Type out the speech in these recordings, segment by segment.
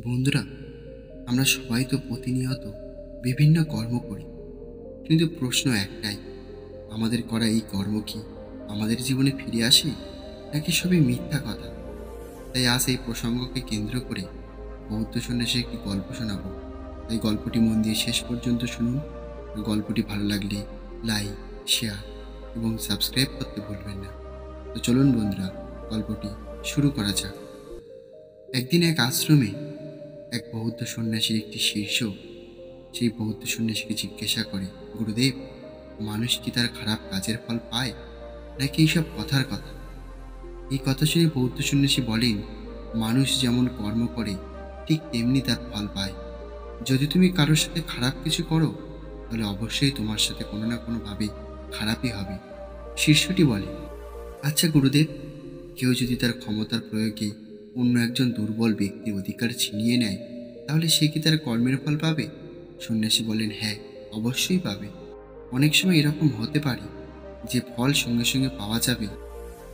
বন্ধুরা, আমরা সবাই তো প্রতিনিয়ত বিভিন্ন কর্ম করি, কিন্তু প্রশ্ন একটাই, আমাদের করা এই কর্ম কি আমাদের জীবনে ফিরে আসে, নাকি সবই মিথ্যা কথা? তাই আজ এই প্রসঙ্গকে কেন্দ্র করে বৌদ্ধ সন্ন্যাসী একটি গল্প শোনাবো। তাই গল্পটি মন দিয়ে শেষ পর্যন্ত শুনুন। গল্পটি ভালো লাগলে লাইক, শেয়ার এবং সাবস্ক্রাইব করতে ভুলবেন না। তো চলুন বন্ধুরা, গল্পটি শুরু করা যাক। একদিন এক আশ্রমে এক বৌদ্ধ সন্ন্যাসীর একটি শিষ্য সেই বৌদ্ধ সন্ন্যাসীকে জিজ্ঞাসা করে, গুরুদেব, মানুষ কি তার খারাপ কাজের ফল পায়, নাকি এইসব কথার কথা? এই কথা শুনে বৌদ্ধ সন্ন্যাসী বলেন, মানুষ যেমন কর্ম করে ঠিক তেমনি তার ফল পায়। যদি তুমি কারোর সাথে খারাপ কিছু করো, তাহলে অবশ্যই তোমার সাথে কোনো না কোনোভাবে খারাপই হবে। শিষ্যটি বলে, আচ্ছা গুরুদেব, কেউ যদি তার ক্ষমতার প্রয়োগে অন্য একজন দুর্বল ব্যক্তির অধিকার ছিনিয়ে নেয়, তাহলে সে কি তার কর্মের ফল পাবে? সন্ন্যাসী বলেন, হ্যাঁ, অবশ্যই পাবে। অনেক সময় এরকম হতে পারে যে ফল সঙ্গে সঙ্গে পাওয়া যাবে,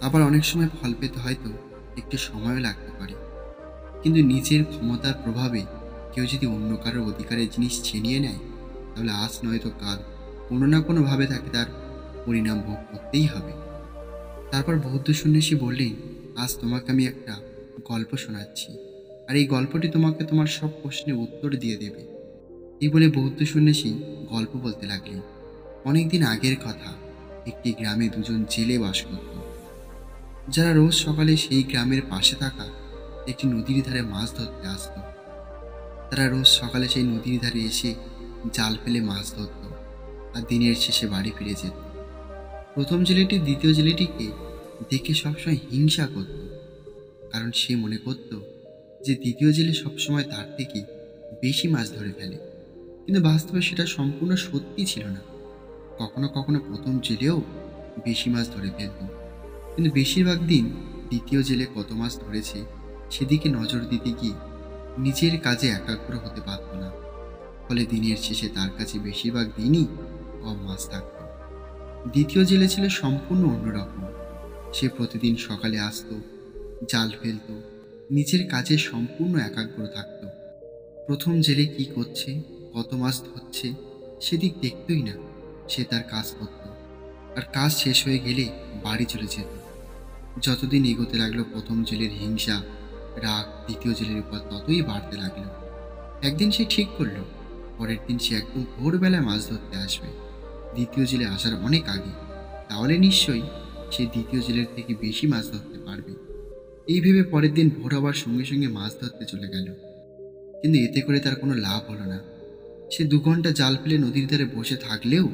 আবার অনেক সময় ফল পেতে হয়তো একটু সময়ও লাগতে পারে। কিন্তু নিজের ক্ষমতার প্রভাবে কেউ যদি অন্য কারোর অধিকারের জিনিস ছিনিয়ে নেয়, তাহলে আজ নয়তো কাল কোনো না কোনোভাবে তাকে তার পরিণাম ভোগ করতেই হবে। তারপর বৌদ্ধ সন্ন্যাসী বললেন, আজ তোমাকে আমি একটা গল্প শোনাচ্ছি, আর এই গল্পটি তোমাকে তোমার সব প্রশ্নের উত্তর দিয়ে দেবে। এই বলে বৌদ্ধ সন্ন্যাসী গল্প বলতে লাগলেন। অনেকদিন আগের কথা, একটি গ্রামে দুজন জেলে বাস করত, যারা রোজ সকালে সেই গ্রামের পাশে থাকা একটি নদীর ধারে মাছ ধরতে আসত। তারা রোজ সকালে সেই নদীর ধারে এসে জাল ফেলে মাছ ধরত, আর দিনের শেষে বাড়ি ফিরে যেত। প্রথম জেলেটি দ্বিতীয় জেলেটিকে দেখে সবসময় হিংসা করত, কারণ সে মনে করত যে দ্বিতীয় জেলে সবসময় তার থেকে বেশি মাছ ধরে ফেলে। কিন্তু বাস্তবে সেটা সম্পূর্ণ সত্যি ছিল না। কখনো কখনো প্রথম জেলেও বেশি মাছ ধরে ফেলত, কিন্তু বেশিরভাগ দিন দ্বিতীয় জেলে কত মাছ ধরেছে সেদিকে নজর দিতে গিয়ে নিজের কাজে একাগ্র হতে পারত না। ফলে দিনের শেষে তার কাছে বেশিরভাগ দিনই কম মাছ থাকত। দ্বিতীয় জেলে ছিল সম্পূর্ণ অন্যরকম। সে প্রতিদিন সকালে আসতো, জাল ফেলত, নিজের কাজে সম্পূর্ণ একাগ্র থাকত। প্রথম জেলে কি করছে, কত মাছ ধরছে সেদিক দেখতই না। সে তার কাজ করত, আর কাজ শেষ হয়ে গেলে বাড়ি চলে যেত। যতদিন এগোতে লাগলো, প্রথম জেলের হিংসা, রাগ দ্বিতীয় জেলের উপর ততই বাড়তে লাগলো। একদিন সে ঠিক করলো, পরের দিন সে একদম ভোরবেলায় মাছ ধরতে আসবে, দ্বিতীয় জেলে আসার অনেক আগে। তাহলে নিশ্চয়ই সে দ্বিতীয় জেলের থেকে বেশি মাছ ধরতে পারবে। এই ভেবে পরের দিন ভোর হওয়ার সঙ্গে সঙ্গে মাছ ধরতে চলে গেল। কিন্তু এতে করে তার কোনো লাভ হলো না। সে 2 ঘন্টা জাল ফেলে নদীর ধারে বসে থাকলেও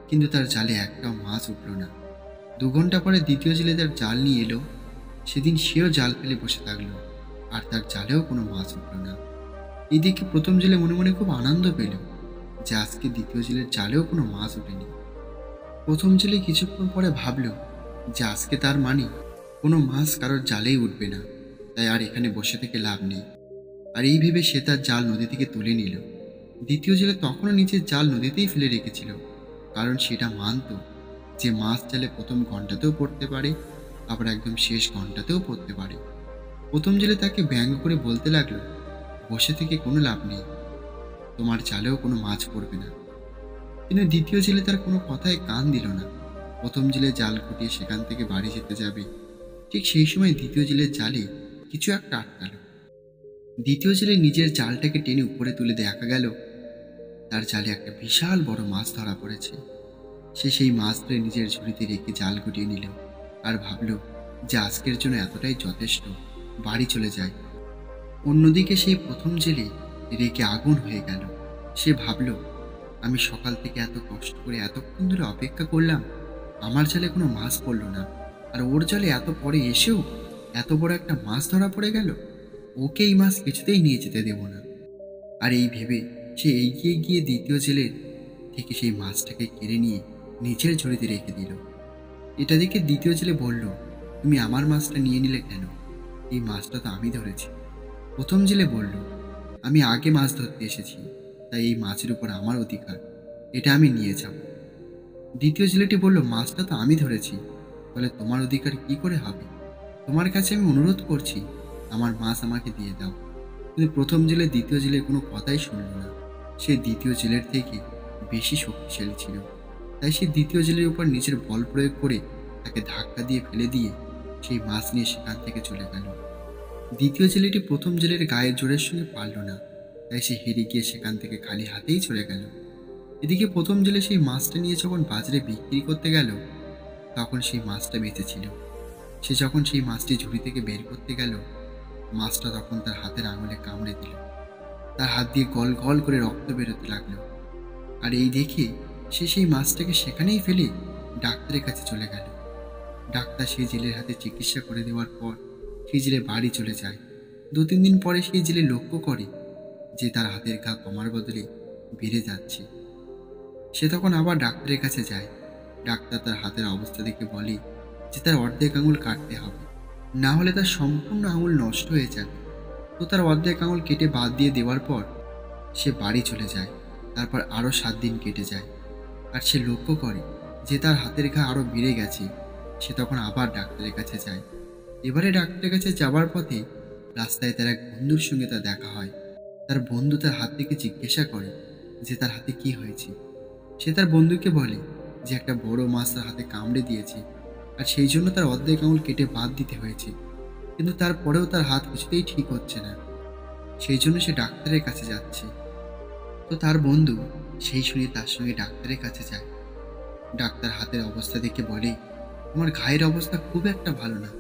কিন্তু তার জালে একটাও মাছ উঠল না। 2 ঘন্টা পরে দ্বিতীয় জেলে তার জাল নিয়ে এলো। সেদিন সেও জাল ফেলে বসে থাকলো, আর তার জালেও কোনো মাছ উঠল না। এদিকে প্রথম জেলে মনে মনে খুব আনন্দ পেল যে আজকে দ্বিতীয় জেলের জালেও কোনো মাছ ওঠেনি। প্রথম জেলে কিছুক্ষণ পরে ভাবল যে আজকে তার মানে কোনো মাছ কারোর জালেই উঠবে না, তাই আর এখানে বসে থেকে লাভ নেই। আর এই ভেবে সে তার জাল নদী থেকে তুলে নিল। দ্বিতীয় জেলে তখনও নিচের জাল নদীতেই ফেলে রেখেছিল, কারণ সেটা মানত যে মাছ জালে প্রথম ঘন্টাতেও পড়তে পারে, আবার একদম শেষ ঘন্টাতেও পড়তে পারে। প্রথম জেলে তাকে ব্যঙ্গ করে বলতে লাগলো, বসে থেকে কোনো লাভ নেই, তোমার জালেও কোনো মাছ পড়বে না। কিন্তু দ্বিতীয় জেলে তার কোনো কথায় কান দিল না। প্রথম জেলে জাল গুটিয়ে সেখান থেকে বাড়ি যেতে যাবে, ঠিক সেই সময় দ্বিতীয় জেলের জালে কিছু একটা আটকালো। দ্বিতীয় জেলে নিজের জালটাকে টেনে উপরে তুলে দেখা গেল তার জালে একটা বিশাল বড় মাছ ধরা পড়েছে। সে সেই মাছ ধরে নিজের ঝুড়িতে রেখে জাল গুটিয়ে নিল, আর ভাবল যে আজকের জন্য এতটাই যথেষ্ট, বাড়ি চলে যায়। অন্যদিকে সেই প্রথম জেলে রেগে আগুন হয়ে গেল। সে ভাবল, আমি সকাল থেকে এত কষ্ট করে এতক্ষণ ধরে অপেক্ষা করলাম, আমার জালে কোনো মাছ পড়লো না, আর ওর জালে এত পরে এসেও এত বড় একটা মাছ ধরা পড়ে গেল। ওকে এই মাছ কিছুতেই নিয়ে যেতে দেব না। আর এই ভেবে সে এগিয়ে গিয়ে দ্বিতীয় জেলের থেকে সেই মাছটাকে কেড়ে নিয়ে নিজের ঝুড়িতে রেখে দিল। এটা দেখে দ্বিতীয় জেলে বলল, তুমি আমার মাছটা নিয়ে নিলে কেন? এই মাছটা তো আমি ধরেছি। প্রথম জেলে বলল, আমি আগে মাছ ধরতে এসেছি, তাই এই মাছের উপর আমার অধিকার, এটা আমি নিয়ে যাব। দ্বিতীয় জেলেটি বলল, মাছটা তো আমি ধরেছি, তাহলে তোমার অধিকার কি করে হবে? তোমার কাছে আমি অনুরোধ করছি, আমার মাছ আমাকে দিয়ে দাও। কিন্তু প্রথম জেলে দ্বিতীয় জেলের কোনো কথাই শুনল না। সে দ্বিতীয় জেলের থেকে বেশি শক্তিশালী ছিল। তাই সে দ্বিতীয় জেলের উপর নিজের বল প্রয়োগ করে তাকে ধাক্কা দিয়ে ফেলে দিয়ে সেই মাছ নিয়ে সেখান থেকে চলে গেল। দ্বিতীয় জেলেটি প্রথম জেলের গায়ের জোরের সঙ্গে পারল না, তাই সে হেরে গিয়ে সেখান থেকে খালি হাতেই চলে গেল। এদিকে প্রথম জেলে সেই মাছটা নিয়ে যখন বাজারে বিক্রি করতে গেল, তখন সেই মাছটা বেঁচে ছিল। সে যখন সেই মাছটি ঝুড়ি থেকে বের করতে গেল, মাছটা তখন তার হাতের আঙুলে কামড়ে দিল। তার হাত দিয়ে গল গল করে রক্ত বেরোতে লাগলো। আর এই দেখে সে সেই মাছটাকে সেখানেই ফেলে ডাক্তারের কাছে চলে গেল। ডাক্তার সেই জেলের হাতে চিকিৎসা করে দেওয়ার পর সেই জেলে বাড়ি চলে যায়। 2-3 দিন পরে সেই জেলে লক্ষ্য করে যে তার হাতের ঘা কমার বদলে বেড়ে যাচ্ছে। সে তখন আবার ডাক্তারের কাছে যায়। ডাক্তার তার হাতের অবস্থা দেখে বলে যে তার অর্ধেক আঙুল কাটতে হবে, না হলে তার সম্পূর্ণ আঙুল নষ্ট হয়ে যাবে। তো তার অর্ধেক আঙুল কেটে বাদ দিয়ে দেওয়ার পর সে বাড়ি চলে যায়। তারপর আরও 7 দিন কেটে যায়, আর সে লক্ষ্য করে যে তার হাতের ঘা আরও বেড়ে গেছে। সে তখন আবার ডাক্তারের কাছে যায়। এবারে ডাক্তারের কাছে যাওয়ার পথে রাস্তায় তার এক বন্ধুর সঙ্গে তার দেখা হয়। তার বন্ধু তার হাত থেকে জিজ্ঞাসা করে যে তার হাতে কি হয়েছে। সে তার বন্ধুকে বলে যে একটা বড় মাছ তার হাতে কামড়ে দিয়েছে, আর সেই জন্য তার অর্ধেক আঙুল কেটে বাদ দিতে হয়েছে। কিন্তু তারপরেও তার হাত কিছুতেই ঠিক হচ্ছে না, সেই জন্য সে ডাক্তারের কাছে যাচ্ছে। তো তার বন্ধু সেই শুনে তার সঙ্গে ডাক্তারের কাছে যায়। ডাক্তার হাতের অবস্থা দেখে বলে, তোমার ঘায়ের অবস্থা খুব একটা ভালো না।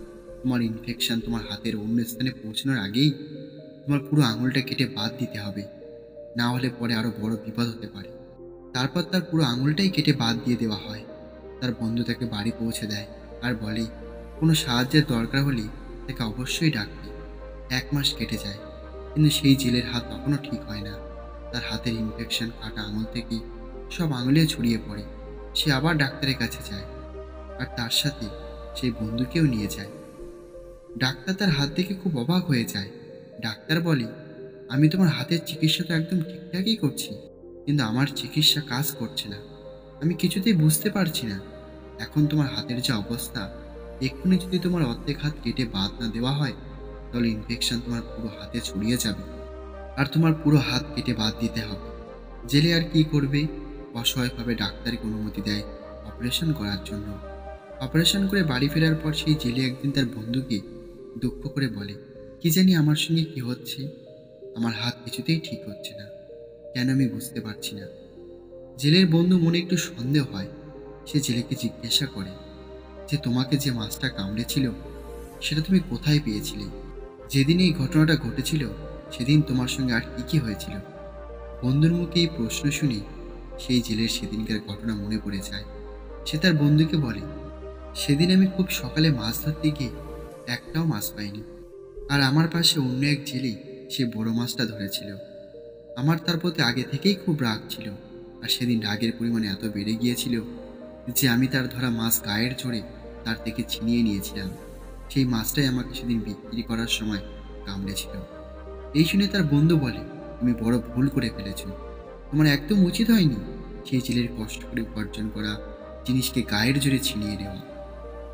তোমার ইনফেকশন তোমার হাতের অন্য স্থানে পৌঁছানোর আগেই তোমার পুরো আঙুলটা কেটে বাদ দিতে হবে, না হলে পরে আরও বড় বিপদ হতে পারে। তারপর তার পুরো আঙুলটাই কেটে বাদ দিয়ে দেওয়া হয়। তার বন্ধু তাকে বাড়ি পৌঁছে দেয় আর বলে কোনো সাহায্যের দরকার হলে তাকে অবশ্যই ডাকবে। 1 মাস কেটে যায়, কিন্তু সেই জেলের হাত তখনও ঠিক হয় না। তার হাতের ইনফেকশন কাটা আঙুল থেকে সব আঙুলে ছড়িয়ে পড়ে। সে আবার ডাক্তারের কাছে যায়, আর তার সাথে সেই বন্ধুকেও নিয়ে যায়। ডাক্তার তার হাত দেখে খুব অবাক হয়ে যায়। ডাক্তার বলে, আমি তোমার হাতের চিকিৎসা তো একদম ঠিকঠাকই করছি, কিন্তু আমার চিকিৎসা কাজ করছে না। আমি কিছুতেই বুঝতে পারছি না। এখন তোমার হাতের যে অবস্থা, এক্ষুনি যদি তোমার অর্ধেক হাত কেটে বাদ না দেওয়া হয়, তাহলে ইনফেকশন তোমার পুরো হাতে ছড়িয়ে যাবে, আর তোমার পুরো হাত কেটে বাদ দিতে হবে। জেলে আর কি করবে? অসহায়ভাবে ডাক্তারকে অনুমতি দেয় অপারেশন করার জন্য। অপারেশন করে বাড়ি ফেরার পর সেই জেলে একদিন তার বন্ধুকে দুঃখ করে বলে, কি জানি আমার সঙ্গে কি হচ্ছে, আমার হাত কিছুতেই ঠিক হচ্ছে না, কেন আমি বুঝতে পারছি না। জেলের বন্ধু মনে একটু সন্দেহ হয়। সে জেলেকে জিজ্ঞাসা করে যে তোমাকে যে মাছটা কামড়েছিল সেটা তুমি কোথায় পেয়েছিলে? যেদিন এই ঘটনাটা ঘটেছিল সেদিন তোমার সঙ্গে আর কি কি হয়েছিল? বন্ধুর মুখে এই প্রশ্ন শুনে সেই জেলের সেদিনকার ঘটনা মনে পড়ে যায়। সে তার বন্ধুকে বলে, সেদিন আমি খুব সকালে মাছ ধরতে গিয়ে একটাও মাছ পাইনি, আর আমার পাশে অন্য এক জেলে সে বড় মাছটা ধরেছিল। আমার তার প্রতি আগে থেকেই খুব রাগ ছিল, আর সেদিন রাগের পরিমাণ এত বেড়ে গিয়েছিল যে আমি তার ধরা মাছ গায়ের জোরে তার থেকে ছিনিয়ে নিয়েছিলাম। সেই মাছটাই আমাকে সেদিন বিক্রি করার সময় কামড়েছিল। এই শুনে তার বন্ধু বলে, তুমি বড় ভুল করে ফেলেছ, তোমার একদম উচিত হয়নি সেই জেলের কষ্ট করে উপার্জন করা জিনিসকে গায়ের জোরে ছিনিয়ে নেওয়া।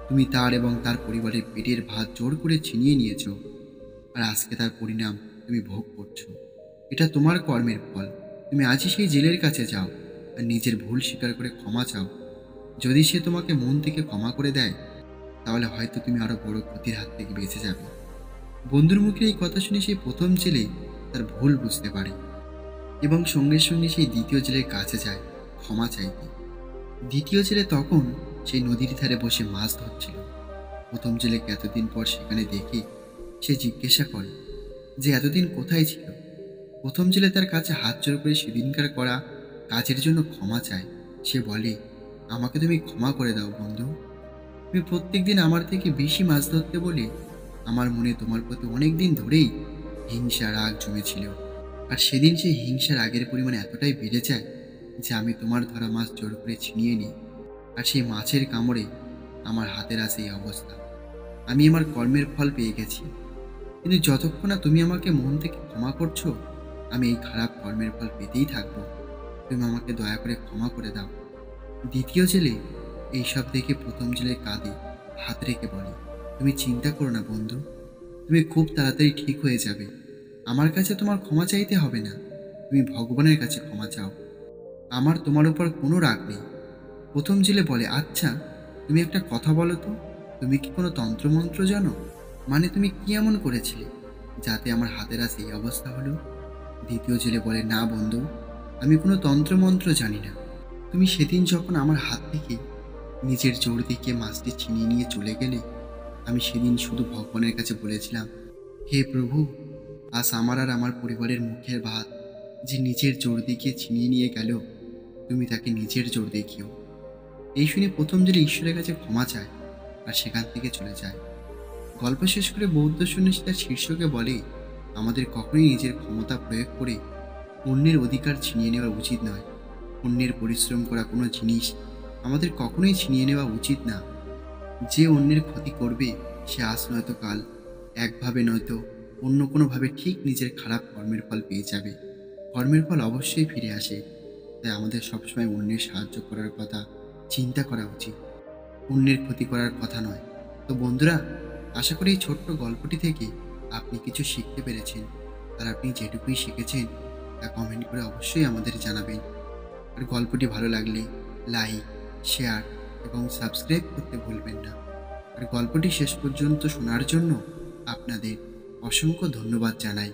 তুমি তার এবং তার পরিবারের পেটের ভাত জোর করে ছিনিয়ে নিয়েছ, আর আজকে তার পরিণাম তুমি ভোগ করছো। এটা তোমার কর্মের ফল। তুমি আজই সেই জেলের কাছে যাও আর নিজের ভুল স্বীকার করে ক্ষমা চাও। যদি সে তোমাকে মন থেকে ক্ষমা করে দেয়, তাহলে হয়তো তুমি আরো বড় ক্ষতির হাত থেকে বেঁচে যাবে। বন্ধুর মুখে এই কথা শুনে সেই প্রথম জেলে তার ভুল বুঝতে পারে এবং সঙ্গে সঙ্গে সেই দ্বিতীয় জেলের কাছে যায় ক্ষমা চাইতে। দ্বিতীয় জেলে তখন সেই নদীর ধারে বসে মাছ ধরছিল। প্রথম জেলেকে এতদিন পর সেখানে দেখে সে জিজ্ঞাসা করে যে এতদিন কোথায় ছিল। প্রথম জেলে তার কাছে হাত জোড় করে সেদিনকার করা কাজের জন্য ক্ষমা চায়। সে বলে, আমাকে তুমি ক্ষমা করে দাও বন্ধু। তুমি প্রত্যেক দিন আমার থেকে বেশি মাছ ধরতে বলে আমার মনে তোমার প্রতি অনেক দিন ধরেই হিংসা রাগ জমেছিল, আর সেদিন সেই হিংসা রাগের পরিমাণ এতটাই বেড়ে যায় যে আমি তোমার ধরা মাছ জোর করে ছিনিয়ে নিই, আর সেই মাছের কামড়ে আমার হাতের আছে এই অবস্থা। আমি আমার কর্মের ফল পেয়ে গেছি, কিন্তু যতক্ষণ না তুমি আমাকে মন থেকে ক্ষমা করছো, আমি এই খারাপ কর্মের ফল পেতেই থাকবো। তুমি আমাকে দয়া করে ক্ষমা করে দাও। দ্বিতীয় জেলে এইসব দেখে প্রথম জেলে কাঁধে হাত রেখে বলে, তুমি চিন্তা করো না বন্ধু, তুমি খুব তাড়াতাড়ি ঠিক হয়ে যাবে। আমার কাছে তোমার ক্ষমা চাইতে হবে না, তুমি ভগবানের কাছে ক্ষমা চাও। আমার তোমার উপর কোনো রাগ নেই। প্রথম জেলে বলে, আচ্ছা তুমি একটা কথা বলো তো, তুমি কি কোনো তন্ত্রমন্ত্র জানো? মানে তুমি কি এমন করেছিলে যাতে আমার হাতের আজ এই অবস্থা হলো? দ্বিতীয় জেলে বলে, না বন্ধু, আমি কোনো তন্ত্রমন্ত্র জানি না। তুমি সেদিন যখন আমার হাত থেকে নিজের জোর দেখিয়ে মাছটি ছিনিয়ে নিয়ে চলে গেলে, আমি সেদিন শুধু ভগবানের কাছে বলেছিলাম, হে প্রভু, আজ আমার আর আমার পরিবারের মুখের ভাত যে নিজের জোর দেখিয়ে ছিনিয়ে নিয়ে গেল, তুমি তাকে নিজের জোর দেখিও। এই শুনে প্রথম জেলে ঈশ্বরের কাছে ক্ষমা চায় আর সেখান থেকে চলে যায়। গল্প শেষ করে বৌদ্ধ সন্ন্যাসী তার শীর্ষকে বলে, আমাদের কখনোই নিজের ক্ষমতা প্রয়োগ করে অন্যের অধিকার ছিনিয়ে নেওয়া উচিত নয়। অন্যের পরিশ্রম করা কোনো জিনিস আমাদের কখনোই ছিনিয়ে নেওয়া উচিত না। যে অন্যের ক্ষতি করবে সে আজ নয়তো কাল, একভাবে নয়তো অন্য কোনোভাবে ঠিক নিজের খারাপ কর্মের ফল পেয়ে যাবে। কর্মের ফল অবশ্যই ফিরে আসে। তাই আমাদের সবসময় অন্যের সাহায্য করার কথা চিন্তা করা উচিত, অন্যের ক্ষতি করার কথা নয়। তো বন্ধুরা, আশা করি এই ছোট্ট গল্পটি থেকে আপনি কিছু শিখতে পেরেছেন। আর আপনি যেটুকুই শিখেছেন তা কমেন্ট করে অবশ্যই আমাদের জানাবেন। আর গল্পটি ভালো লাগলে লাইক, শেয়ার এবং সাবস্ক্রাইব করতে ভুলবেন না। আর গল্পটি শেষ পর্যন্ত শোনার জন্য আপনাদের অসংখ্য ধন্যবাদ জানাই।